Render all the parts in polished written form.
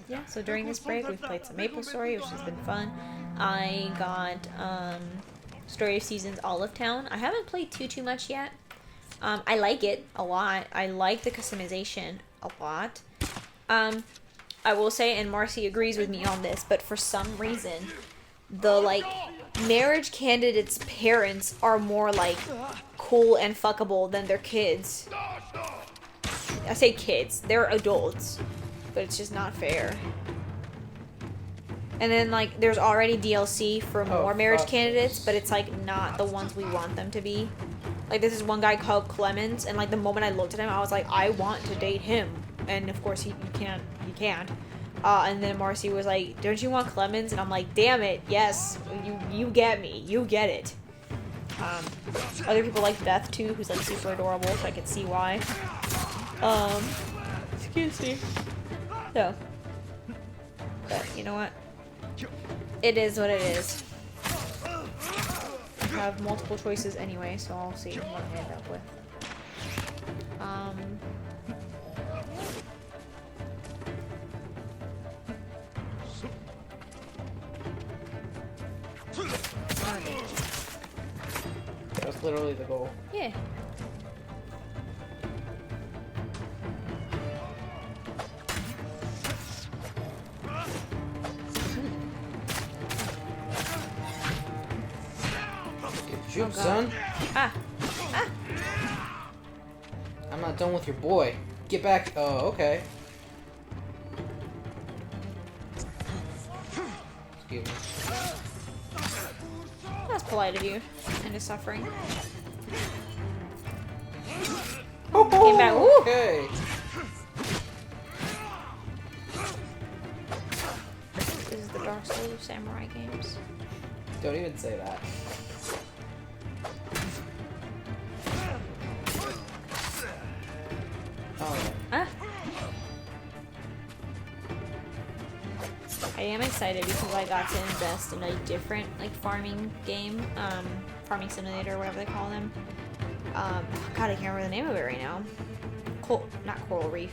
yeah, so during this break, we've played some Maple Story, which has been fun. I got Story of Seasons Olive Town. I haven't played too much yet. I like it a lot. I like the customization a lot. I will say, and Marcy agrees with me on this, but for some reason, the, like, marriage candidates' parents are more, like, cool and fuckable than their kids. I say kids. They're adults. But it's just not fair. And then, like, there's already DLC for more marriage candidates, but it's, like, not the ones we want them to be. Like, this is one guy called Clemens, and, like, the moment I looked at him, I was like, I want to date him. And, of course, he can't. And then Marcy was like, don't you want Clemens? And I'm like, damn it, yes. You get me. You get it. Other people like Beth, too, who's, like, super adorable, so I can see why. Excuse me. So. But, you know what? It is what it is. I have multiple choices anyway, so I'll see what I end up with. That's literally the goal. Yeah. Shoot, son. Ah. I'm not done with your boy. Get back. Oh, okay. Excuse me. That's polite of you. And his suffering. Oh, came back. Woo! Okay. This is the Dark Souls of Samurai games. Don't even say that. I am excited because I got to invest in a different, like, farming game, farming simulator, or whatever they call them. God, I can't remember the name of it right now. Not Coral Reef.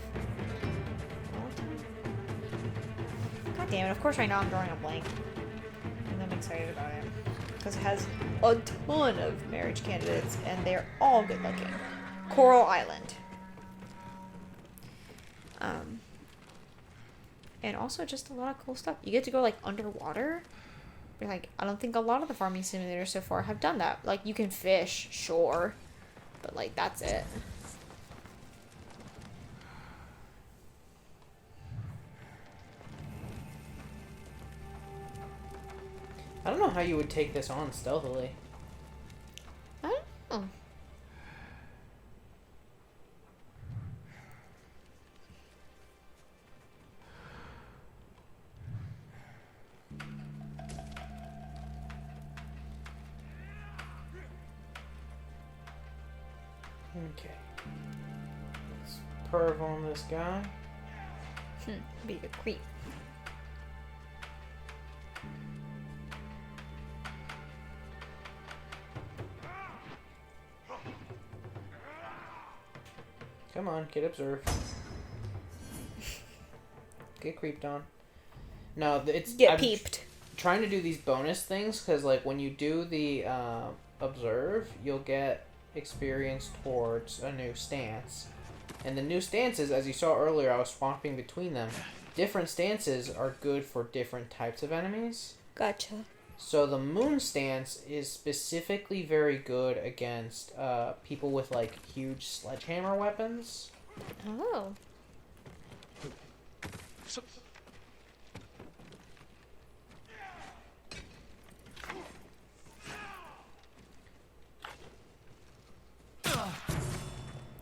God damn it, of course right now I'm drawing a blank. And I'm excited about it. Because it has a ton of marriage candidates, and they're all good looking. Coral Island. And also just a lot of cool stuff. You get to go, like, underwater. Like, I don't think a lot of the farming simulators so far have done that. Like, you can fish, sure. But, like, that's it. I don't know how you would take this on stealthily. I don't know. Okay. Let's perv on this guy. Be a creep. Come on, get observed. Get creeped on. No, it's... Get peeped. Trying to do these bonus things, because, like, when you do the observe, you'll get experience towards a new stance. And the new stances, as you saw earlier, I was swapping between them. Different stances are good for different types of enemies. Gotcha. So the moon stance is specifically very good against people with, like, huge sledgehammer weapons. Oh.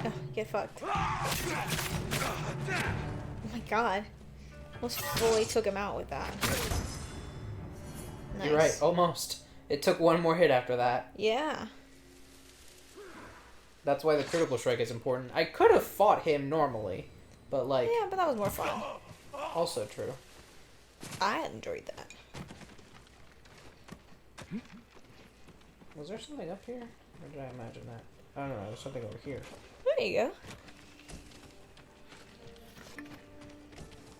Oh, get fucked. Oh my god. Almost fully took him out with that. Nice. You're right, almost. It took one more hit after that. Yeah. That's why the critical strike is important. I could have fought him normally, but, like... Yeah, but that was more fun. Also true. I enjoyed that. Was there something up here? Or did I imagine that? I don't know, there's something over here. There you go.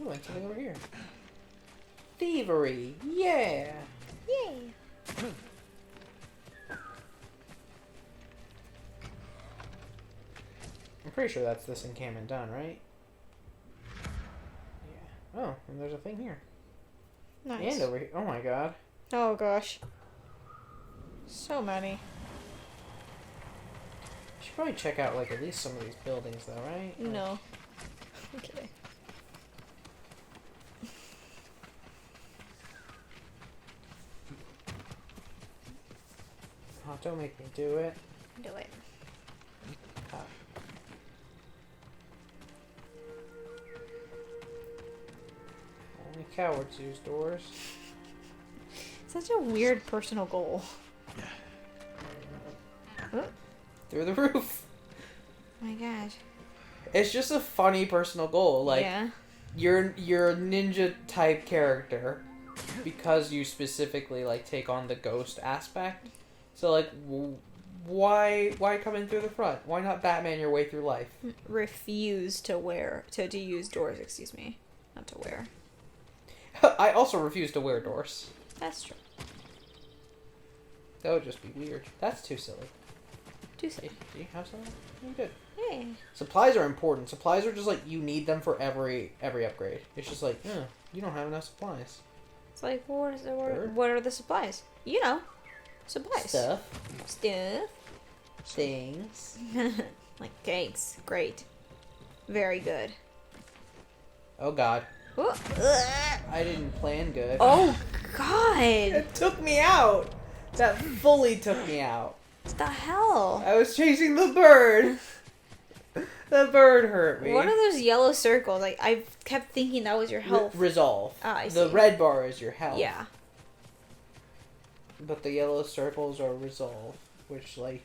We went something over here. Thievery. Yeah. Yay. I'm pretty sure that's this encampment done, right? Yeah. Oh, and there's a thing here. Nice. And over here. Oh my god. Oh gosh. So many. Should probably check out like at least some of these buildings though, right? No. Okay. Oh, don't make me do it. Do it. Ah. Only cowards use doors. Such a weird personal goal. Through the roof. Oh my gosh. It's just a funny personal goal. Like, yeah. you're a ninja type character because you specifically like take on the ghost aspect. So like, why come in through the front? Why not Batman your way through life? Refuse to use doors. Excuse me, not to wear. I also refuse to wear doors. That's true. That would just be weird. That's too silly. Too silly. Do you have some? You're good. Hey. Supplies are important. Supplies are just like you need them for every upgrade. It's just like, you don't have enough supplies. It's like, what are the supplies? You know, supplies. Stuff. Things. Things. Like cakes. Great. Very good. Oh god. Ooh. I didn't plan good. Oh god. It took me out. That fully took me out. What the hell? I was chasing the bird. The bird hurt me. What are those yellow circles? Like I kept thinking that was your health. Resolve. Ah, I the see. red bar is your health. Yeah. But the yellow circles are resolve, which like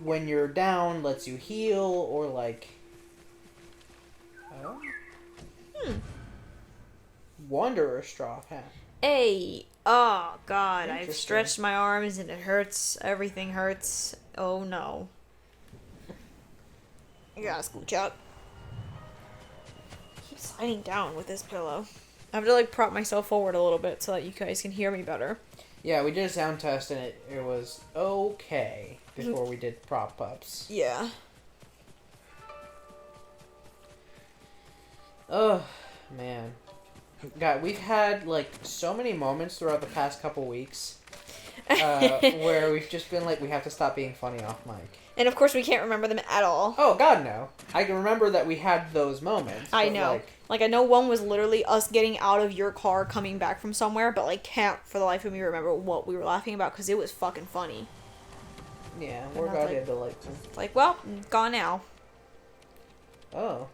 when you're down lets you heal or like. Oh. Wanderer straw hat. Hey. Oh god, I've Interesting. stretched my arms and it hurts. Everything hurts. Oh no. You gotta scooch up. I keep sliding down with this pillow. I have to like prop myself forward a little bit so that you guys can hear me better. Yeah, we did a sound test and it was okay before we did prop ups. Yeah. Oh, man. God, we've had like so many moments throughout the past couple weeks where we've just been like, we have to stop being funny off mic. And of course we can't remember them at all. Oh, God, no. I can remember that we had those moments. I but, know. Like, I know one was literally us getting out of your car coming back from somewhere, but, like, can't for the life of me remember what we were laughing about because it was fucking funny. Yeah, we're And I was goddamn delightful. It's like, well, gone now. Oh.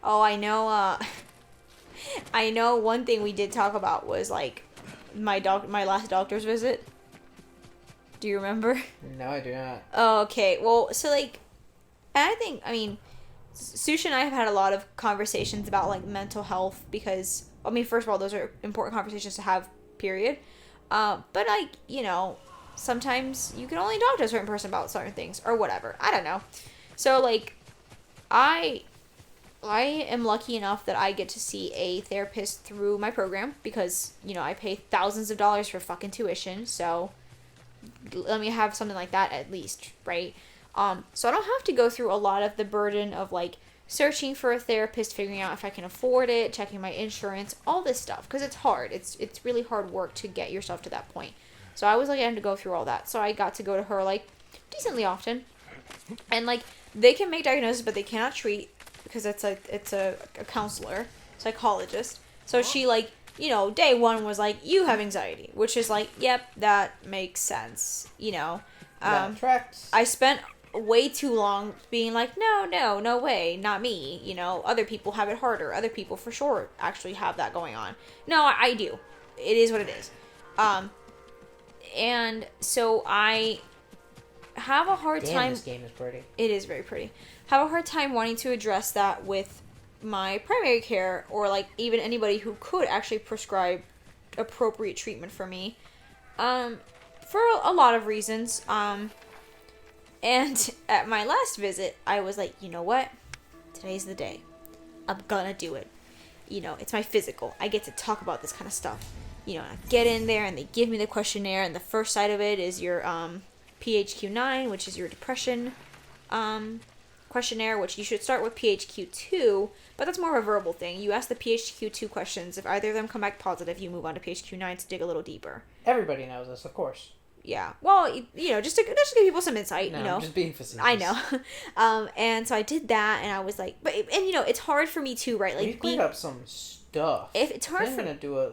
Oh, I know, I know one thing we did talk about was, like, my last doctor's visit. Do you remember? No, I do not. Oh, okay. Well, so, like, and I mean, Sush and I have had a lot of conversations about, like, mental health because, I mean, first of all, those are important conversations to have, period. But, like, you know, sometimes you can only talk to a certain person about certain things or whatever. I don't know. So, like, I am lucky enough that I get to see a therapist through my program because, you know, I pay thousands of dollars for fucking tuition, so let me have something like that at least, right? So I don't have to go through a lot of the burden of, like, searching for a therapist, figuring out if I can afford it, checking my insurance, all this stuff, because it's hard. It's really hard work to get yourself to that point. So I was, like, having to go through all that. So I got to go to her, like, decently often. And, like, they can make diagnoses, but they cannot treat because it's a counselor, psychologist. So she, like, you know, day one was like, you have anxiety, which is like, yep, that makes sense, you know. That tracks. I spent way too long being like, no way, not me, you know, other people have it harder, other people for sure actually have that going on. No, I do. It is what it is. And so I have a hard time. This game is pretty. It is very pretty. Have a hard time wanting to address that with my primary care or, like, even anybody who could actually prescribe appropriate treatment for me, for a lot of reasons. And at my last visit, I was like, you know what? Today's the day. I'm gonna do it. you know, it's my physical. I get to talk about this kind of stuff. You know, I get in there and they give me the questionnaire, and the first side of it is your PHQ-9, which is your depression questionnaire, which you should start with PHQ-2, but that's more of a verbal thing. You ask the PHQ-2 questions. If either of them come back positive, you move on to PHQ-9 to dig a little deeper. Everybody knows this, of course. Yeah. Well, you know, just to give people some insight, No, you know. I'm just being facetious. I know. And so I did that, and I was like, and you know, it's hard for me too, right? Like, we cleared up some stuff. If it's hard I'm for gonna do a.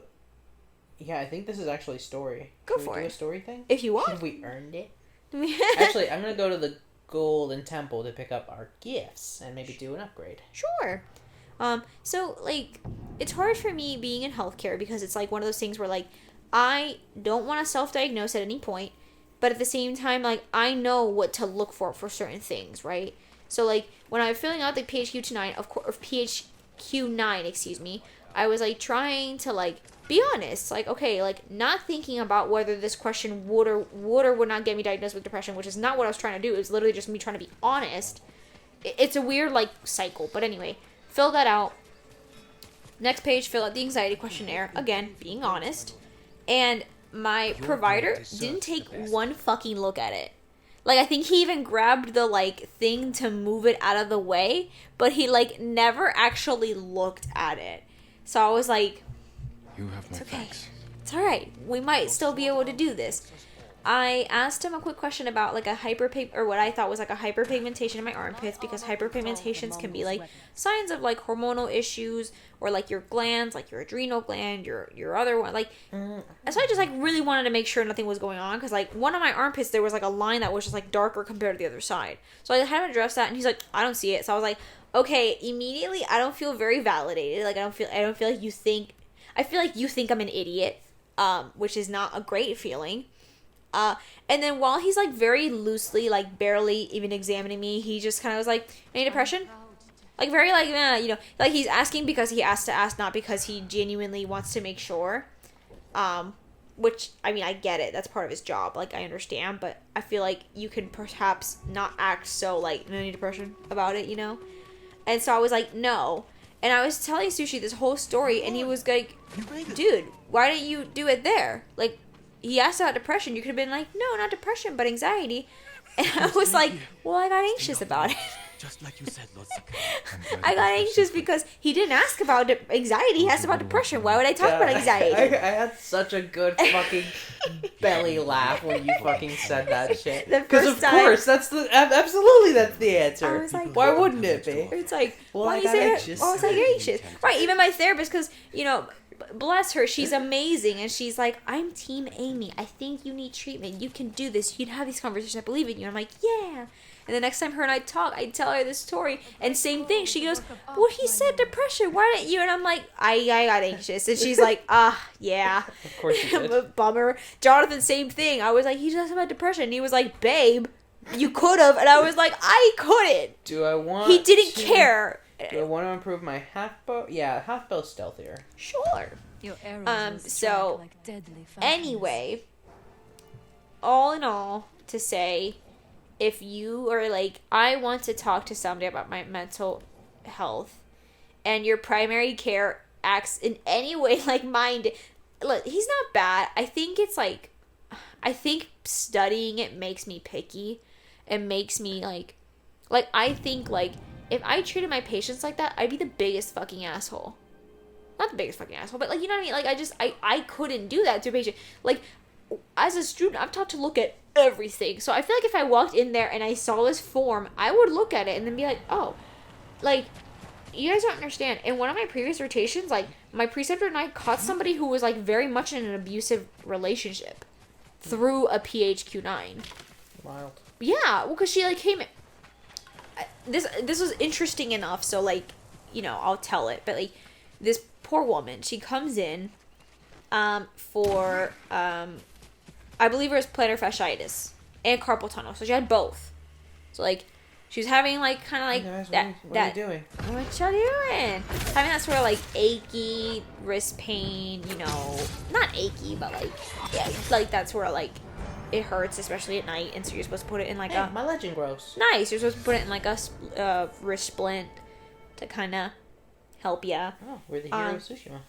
Yeah, I think this is actually story. Go Should for we do it. a story thing? If you want. Have we earned it? Actually, I'm gonna go to the Golden Temple to pick up our gifts and maybe do an upgrade. Sure. So, like, it's hard for me being in healthcare because it's, like, one of those things where, like, I don't want to self-diagnose at any point, but at the same time, like, I know what to look for certain things, right? So, like, when I was filling out the PHQ-9, PHQ-9, excuse me, I was, like, trying to, like, be honest. Like, okay, like, not thinking about whether this question would or would not get me diagnosed with depression, which is not what I was trying to do. It was literally just me trying to be honest. It's a weird, like, cycle. But anyway, fill that out. Next page, fill out the anxiety questionnaire. Again, being honest. And my provider didn't take one fucking look at it. Like, I think he even grabbed the, like, thing to move it out of the way, but he, like, never actually looked at it. So I was like, you have my it's okay. thanks. It's alright. We might still be able to do this. I asked him a quick question about, like, or what I thought was, like, a hyperpigmentation in my armpits, because hyperpigmentations can be, like, signs of, like, hormonal issues, or, like, your glands, like, your adrenal gland, your other one, like, so I just, like, really wanted to make sure nothing was going on, because, like, one of my armpits, there was, like, a line that was just, like, darker compared to the other side, so I had him address that, and he's like, I don't see it, so I was like, okay, immediately, I don't feel very validated, like, I don't feel like you think, I feel like you think I'm an idiot, which is not a great feeling. And then while he's, like, very loosely, like, barely even examining me, he just kind of was like, any depression? Like, very, like, you know, like, he's asking because he has to ask, not because he genuinely wants to make sure. Which, I mean, I get it. That's part of his job. Like, I understand. But I feel like you can perhaps not act so, like, any depression about it, you know? And so I was like, no. And I was telling Sushi this whole story, and he was like, dude, why didn't you do it there? Like, he asked about depression. You could have been like, no, not depression, but anxiety. And I was like, well, I got anxious about it. Just like you said, I got anxious because he didn't ask about anxiety. He asked about depression. Why would I talk about anxiety? I had such a good fucking belly laugh when you fucking said that shit. Because of course, that's the answer. I was like, why wouldn't it be? It's like, well, why I you got say anxious. that? Why was I anxious? Right, even my therapist, because, you know, bless her, she's amazing, and she's like, I'm Team Amy. I think you need treatment. You can do this. You'd have these conversations. I believe in you. I'm like, yeah. And the next time her and I talk, I tell her this story, and same thing. She goes, well, he said depression. Why didn't you? And I'm like, I got anxious. And she's like, yeah. Of course you did. Bummer. Jonathan, same thing. I was like, he just about depression. And he was like, babe, you could have. And I was like, I couldn't. Do I want He didn't care. Do I want to improve my half bow? Yeah, half bow's stealthier. Sure. Your arrows will strike So, like deadly falcons. anyway, all in all, to say, if you are like, I want to talk to somebody about my mental health, and your primary care acts in any way like mine did, look, he's not bad. I think it's like, I think studying it makes me picky. It makes me like I think, like, if I treated my patients like that, I'd be the biggest fucking asshole. Not the biggest fucking asshole, but, like, you know what I mean? Like, I couldn't do that to a patient. Like, as a student, I'm taught to look at everything. So I feel like if I walked in there and I saw this form, I would look at it and then be like, oh, like, you guys don't understand. In one of my previous rotations, like, my preceptor and I caught somebody who was, like, very much in an abusive relationship through a PHQ-9. Wild. Yeah, well, because she, like, came... This was interesting enough, so, like, you know, I'll tell it. But, like, this poor woman, she comes in for, I believe it was plantar fasciitis and carpal tunnel. So she had both. So, like, she was having, like, kind of like Hey guys, that. what are you doing? What y'all doing? Having that sort of, like, achy wrist pain, you know, not achy, but, like, yeah, like, that sort of, like, it hurts, especially at night, and so you're supposed to put it in, like, Hey, my legend grows. Nice, you're supposed to put it in, like, a wrist splint to kind of help ya. Oh, we're the hero of Tsushima.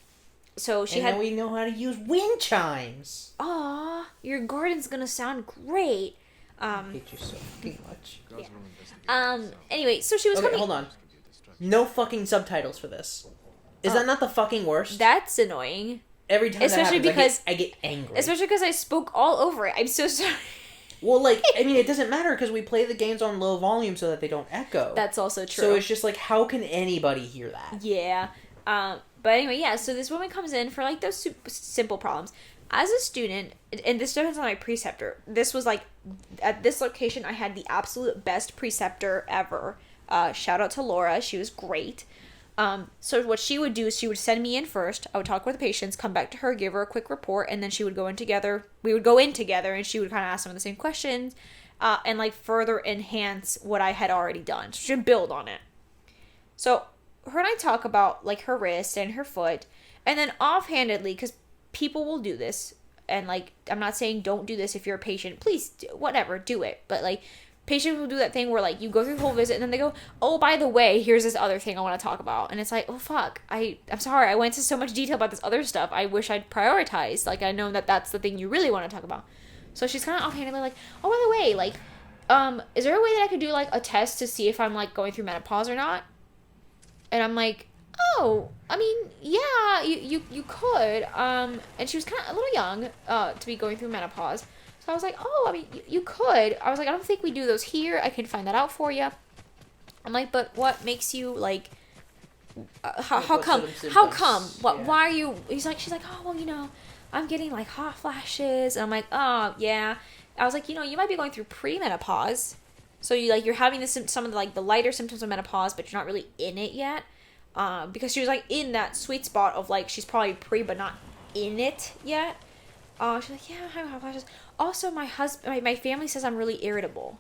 So she Now we know how to use wind chimes. Aw, your garden's gonna sound great. I hate you so fucking much. Anyway, so she was Okay, coming. hold on. No fucking subtitles for this. Is that not the fucking worst? That's annoying. Every time Especially that happens, because I get angry. Especially because I spoke all over it. I'm so sorry. Well, like, I mean, it doesn't matter because we play the games on low volume so that they don't echo. That's also true. So it's just like, how can anybody hear that? Yeah. But anyway, yeah, so this woman comes in for, like, those super simple problems. As a student, and this depends on my preceptor, this was, like, at this location, I had the absolute best preceptor ever. Shout out to Laura. She was great. So what she would do is she would send me in first. I would talk with the patients, come back to her, give her a quick report, and then she would go in together. We would go in together, and she would kind of ask some of the same questions, and, like, further enhance what I had already done. So she would build on it. So her and I talk about, like, her wrist and her foot, and then offhandedly, because people will do this, and, like, I'm not saying don't do this if you're a patient. Please, whatever, do it. But, like, patients will do that thing where, like, you go through the whole visit, and then they go, oh, by the way, here's this other thing I want to talk about. And it's like, oh, fuck, I'm sorry, I went into so much detail about this other stuff. I wish I'd prioritized. Like, I know that that's the thing you really want to talk about. So she's kind of offhandedly like, oh, by the way, like, is there a way that I could do, like, a test to see if I'm, like, going through menopause or not? And I'm like, oh, I mean, yeah, you could. And she was kind of a little young to be going through menopause. So I was like, oh, I mean, you could. I was like, I don't think we do those here. I can find that out for you. I'm like, but what makes you, like, how come? How come? What? Yeah. Why are you? She's like, oh, well, you know, I'm getting, like, hot flashes. And I'm like, oh, yeah. I was like, you know, you might be going through premenopause. So you're having some of the, like, the lighter symptoms of menopause, but you're not really in it yet. Because she was, like, in that sweet spot of, like, she's probably pre, but not in it yet. She's like, yeah, I have hot flashes. Also, my family says I'm really irritable.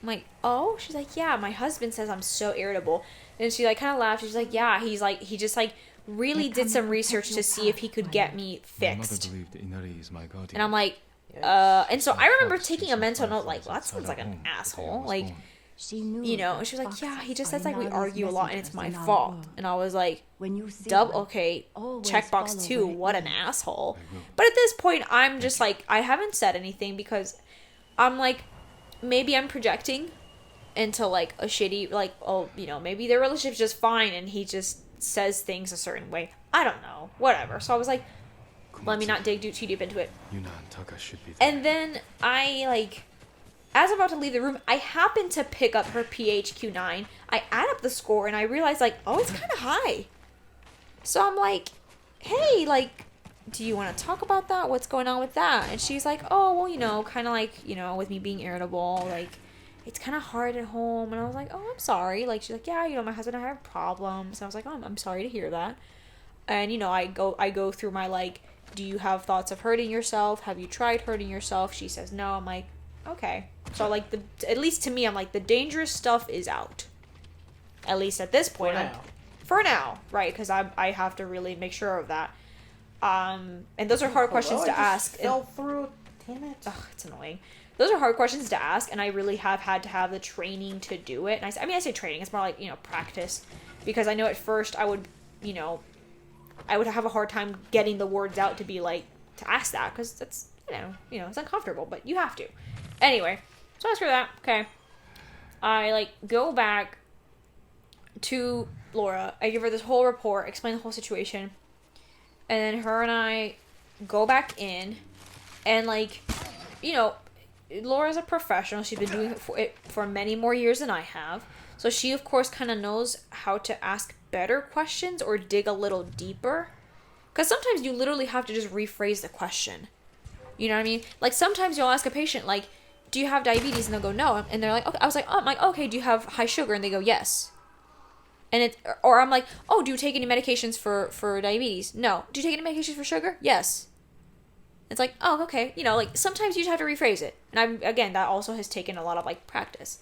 I'm like, oh? She's like, yeah, my husband says I'm so irritable. And she, like, kind of laughed. She's like, yeah, he just, like, really did some research to see if he could get me fixed. And I'm like, and so I remember taking a mental note, like, well, that sounds like an asshole. Like, you know, and she was like, yeah, he just says, like, we argue a lot and it's my fault. And I was like, okay, checkbox 2, what an asshole. But at this point, I'm just like, I haven't said anything because I'm like, maybe I'm projecting into, like, a shitty, like, oh, you know, maybe their relationship's just fine and he just says things a certain way. I don't know, whatever. So I was like, let me not dig too deep into it. And then I, like, as I'm about to leave the room, I happen to pick up her PHQ-9. I add up the score, and I realize, like, oh, it's kind of high. So I'm like, hey, like, do you want to talk about that? What's going on with that? And she's like, oh, well, you know, kind of like, you know, with me being irritable, like, it's kind of hard at home. And I was like, oh, I'm sorry. Like, she's like, yeah, you know, my husband and I have problems. And I was like, oh, I'm sorry to hear that. And, you know, I go through my, like, do you have thoughts of hurting yourself? Have you tried hurting yourself? She says no. I'm like, okay. So, like, at least to me, I'm like, the dangerous stuff is out. At least at this point. For now. Right, because I have to really make sure of that. And those are hard questions to ask. Fell through. Damn it. Ugh, it's annoying. Those are hard questions to ask, and I really have had to have the training to do it. And I say training. It's more like, you know, practice. Because I know at first I would, you know, I would have a hard time getting the words out to be like, to ask that, because that's, you know, it's uncomfortable, but you have to. Anyway, so I ask her that. Okay. I, like, go back to Laura. I give her this whole report, explain the whole situation, and then her and I go back in, and, like, you know, Laura's a professional. She's been doing it for many more years than I have. So she, of course, kind of knows how to ask better questions or dig a little deeper. Because sometimes you literally have to just rephrase the question. You know what I mean? Like, sometimes you'll ask a patient, like, do you have diabetes? And they'll go, no. And they're like, okay. I was like, oh, I'm like, okay, do you have high sugar? And they go, yes. And or I'm like, oh, do you take any medications for diabetes? No. Do you take any medications for sugar? Yes. It's like, oh, okay. You know, like, sometimes you just have to rephrase it. And again, that also has taken a lot of, like, practice.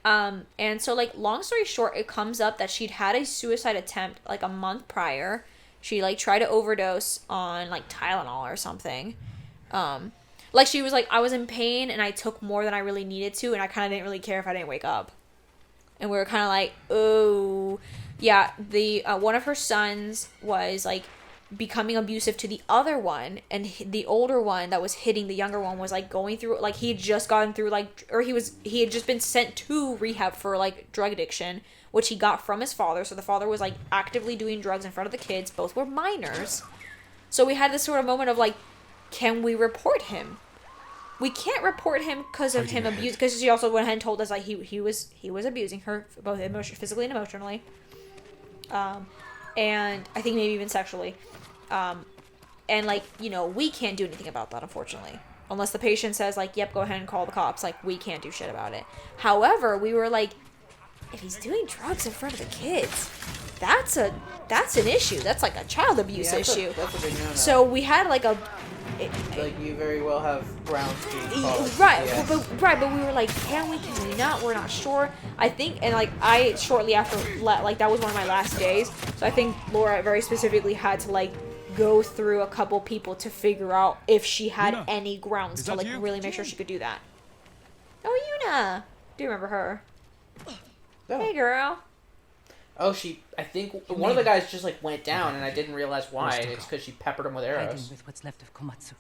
And so, like, long story short, it comes up that she'd had a suicide attempt, like, a month prior. She, like, tried to overdose on, like, Tylenol or something. Like, she was like, I was in pain and I took more than I really needed to, and I kind of didn't really care if I didn't wake up. And we were kind of like, oh, Yeah, the one of her sons was like becoming abusive to the other one, and the older one that was hitting the younger one was like going through, like he had just gotten through like, or he had just been sent to rehab for like drug addiction, which he got from his father. So the father was like actively doing drugs in front of the kids. Both were minors. So we had this sort of moment of like, can we report him? We can't report him because of him abuse, because she also went ahead and told us like he was abusing her both physically and emotionally, and I think maybe even sexually, and like, you know, we can't do anything about that, unfortunately, unless the patient says like, yep, go ahead and call the cops. Like, we can't do shit about it. However, we were like, if he's doing drugs in front of the kids, that's an issue. That's like a child abuse issue. That's a big no-no. So we had like a like, you very well have grounds to be called. right, Yeah. but we were like, can we not? We're not sure. I think, and like I shortly after like that was one of my last days, so I think Laura very specifically had to like go through a couple people to figure out if she had Yuna, any grounds is to that like you? really make sure she could do that. Oh, Yuna, do you remember her? No. Hey, girl. Oh, I think one of the guys just like went down, and I didn't realize why. And it's because she peppered him with Hiding arrows. with what's left of Komatsu.